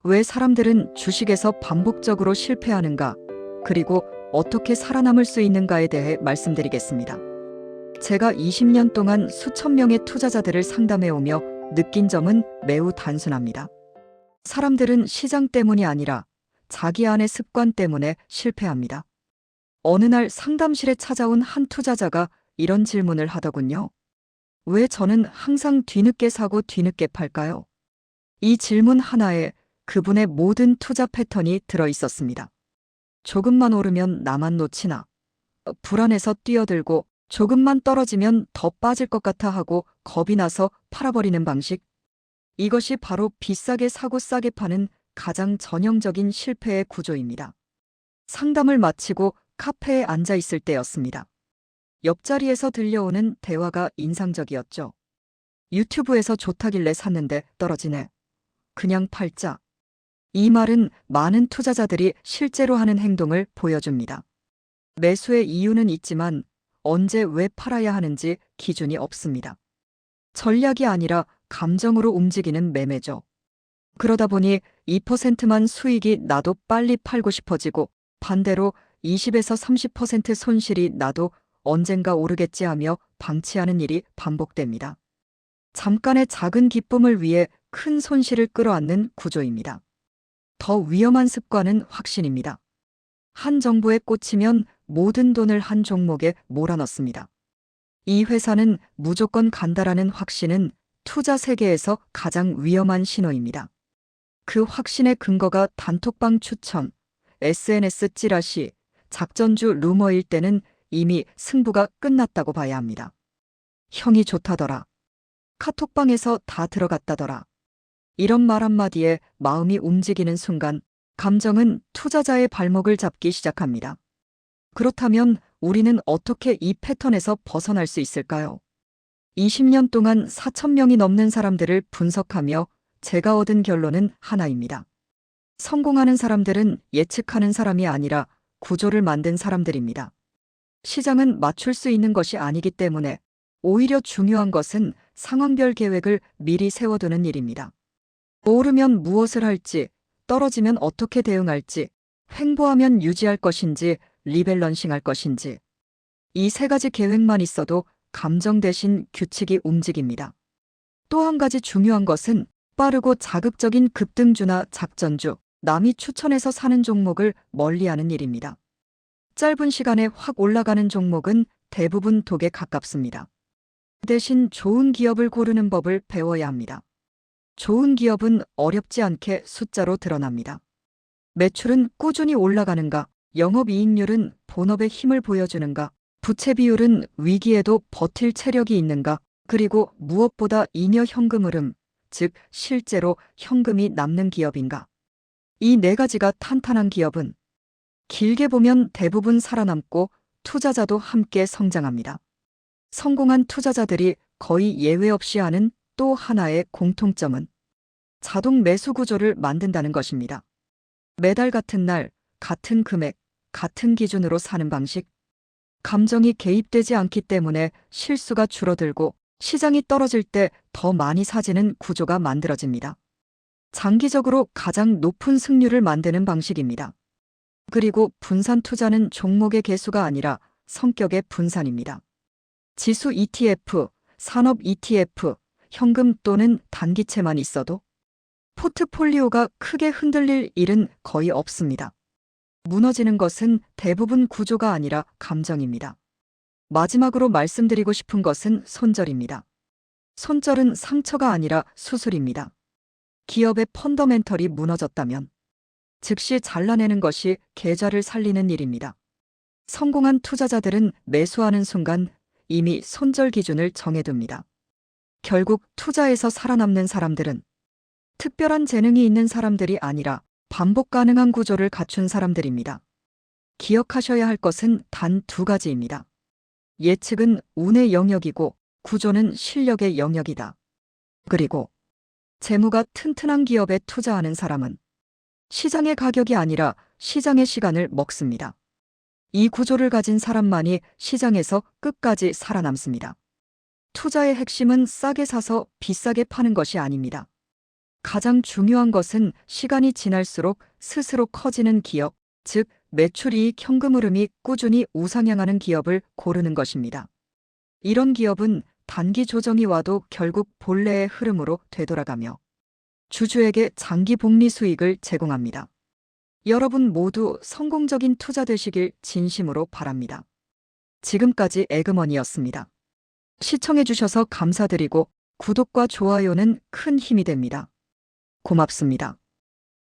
왜 사람들은 주식에서 반복적으로 실패하는가, 그리고 어떻게 살아남을 수 있는가에 대해 말씀드리겠습니다. 제가 20년 동안 수천 명의 투자자들을 상담해오며 느낀 점은 매우 단순합니다. 사람들은 시장 때문이 아니라 자기 안의 습관 때문에 실패합니다. 어느 날 상담실에 찾아온 한 투자자가 이런 질문을 하더군요. 왜 저는 항상 뒤늦게 사고 뒤늦게 팔까요? 이 질문 하나에 그분의 모든 투자 패턴이 들어 있었습니다. 조금만 오르면 나만 놓치나, 불안해서 뛰어들고 조금만 떨어지면 더 빠질 것 같아 하고 겁이 나서 팔아버리는 방식. 이것이 바로 비싸게 사고 싸게 파는 가장 전형적인 실패의 구조입니다. 상담을 마치고 카페에 앉아 있을 때였습니다. 옆자리에서 들려오는 대화가 인상적이었죠. 유튜브에서 좋다길래 샀는데 떨어지네. 그냥 팔자. 이 말은 많은 투자자들이 실제로 하는 행동을 보여줍니다. 매수의 이유는 있지만 언제 왜 팔아야 하는지 기준이 없습니다. 전략이 아니라 감정으로 움직이는 매매죠. 그러다 보니 2%만 수익이 나도 빨리 팔고 싶어지고 반대로 20에서 30% 손실이 나도 언젠가 오르겠지 하며 방치하는 일이 반복됩니다. 잠깐의 작은 기쁨을 위해 큰 손실을 끌어안는 구조입니다. 더 위험한 습관은 확신입니다. 한 정보에 꽂히면 모든 돈을 한 종목에 몰아넣습니다. 이 회사는 무조건 간다라는 확신은 투자 세계에서 가장 위험한 신호입니다. 그 확신의 근거가 단톡방 추천, SNS 찌라시, 작전주 루머일 때는 이미 승부가 끝났다고 봐야 합니다. 형이 좋다더라. 카톡방에서 다 들어갔다더라. 이런 말 한마디에 마음이 움직이는 순간 감정은 투자자의 발목을 잡기 시작합니다. 그렇다면 우리는 어떻게 이 패턴에서 벗어날 수 있을까요? 20년 동안 4천 명이 넘는 사람들을 분석하며 제가 얻은 결론은 하나입니다. 성공하는 사람들은 예측하는 사람이 아니라 구조를 만든 사람들입니다. 시장은 맞출 수 있는 것이 아니기 때문에 오히려 중요한 것은 상황별 계획을 미리 세워두는 일입니다. 오르면 무엇을 할지, 떨어지면 어떻게 대응할지, 횡보하면 유지할 것인지, 리밸런싱할 것인지. 이 세 가지 계획만 있어도 감정 대신 규칙이 움직입니다. 또 한 가지 중요한 것은 빠르고 자극적인 급등주나 작전주, 남이 추천해서 사는 종목을 멀리하는 일입니다. 짧은 시간에 확 올라가는 종목은 대부분 독에 가깝습니다. 대신 좋은 기업을 고르는 법을 배워야 합니다. 좋은 기업은 어렵지 않게 숫자로 드러납니다. 매출은 꾸준히 올라가는가, 영업이익률은 본업의 힘을 보여주는가, 부채 비율은 위기에도 버틸 체력이 있는가, 그리고 무엇보다 잉여 현금 흐름, 즉 실제로 현금이 남는 기업인가. 이 네 가지가 탄탄한 기업은 길게 보면 대부분 살아남고 투자자도 함께 성장합니다. 성공한 투자자들이 거의 예외 없이 하는 또 하나의 공통점은 자동 매수 구조를 만든다는 것입니다. 매달 같은 날, 같은 금액, 같은 기준으로 사는 방식. 감정이 개입되지 않기 때문에 실수가 줄어들고 시장이 떨어질 때 더 많이 사지는 구조가 만들어집니다. 장기적으로 가장 높은 승률을 만드는 방식입니다. 그리고 분산 투자는 종목의 개수가 아니라 성격의 분산입니다. 지수 ETF, 산업 ETF, 현금 또는 단기채만 있어도 포트폴리오가 크게 흔들릴 일은 거의 없습니다. 무너지는 것은 대부분 구조가 아니라 감정입니다. 마지막으로 말씀드리고 싶은 것은 손절입니다. 손절은 상처가 아니라 수술입니다. 기업의 펀더멘털이 무너졌다면 즉시 잘라내는 것이 계좌를 살리는 일입니다. 성공한 투자자들은 매수하는 순간 이미 손절 기준을 정해둡니다. 결국 투자에서 살아남는 사람들은 특별한 재능이 있는 사람들이 아니라 반복 가능한 구조를 갖춘 사람들입니다. 기억하셔야 할 것은 단 두 가지입니다. 예측은 운의 영역이고 구조는 실력의 영역이다. 그리고 재무가 튼튼한 기업에 투자하는 사람은 시장의 가격이 아니라 시장의 시간을 먹습니다. 이 구조를 가진 사람만이 시장에서 끝까지 살아남습니다. 투자의 핵심은 싸게 사서 비싸게 파는 것이 아닙니다. 가장 중요한 것은 시간이 지날수록 스스로 커지는 기업, 즉 매출이익 현금 흐름이 꾸준히 우상향하는 기업을 고르는 것입니다. 이런 기업은 단기 조정이 와도 결국 본래의 흐름으로 되돌아가며 주주에게 장기 복리 수익을 제공합니다. 여러분 모두 성공적인 투자 되시길 진심으로 바랍니다. 지금까지 에그머니였습니다. 시청해주셔서 감사드리고 구독과 좋아요는 큰 힘이 됩니다. 고맙습니다.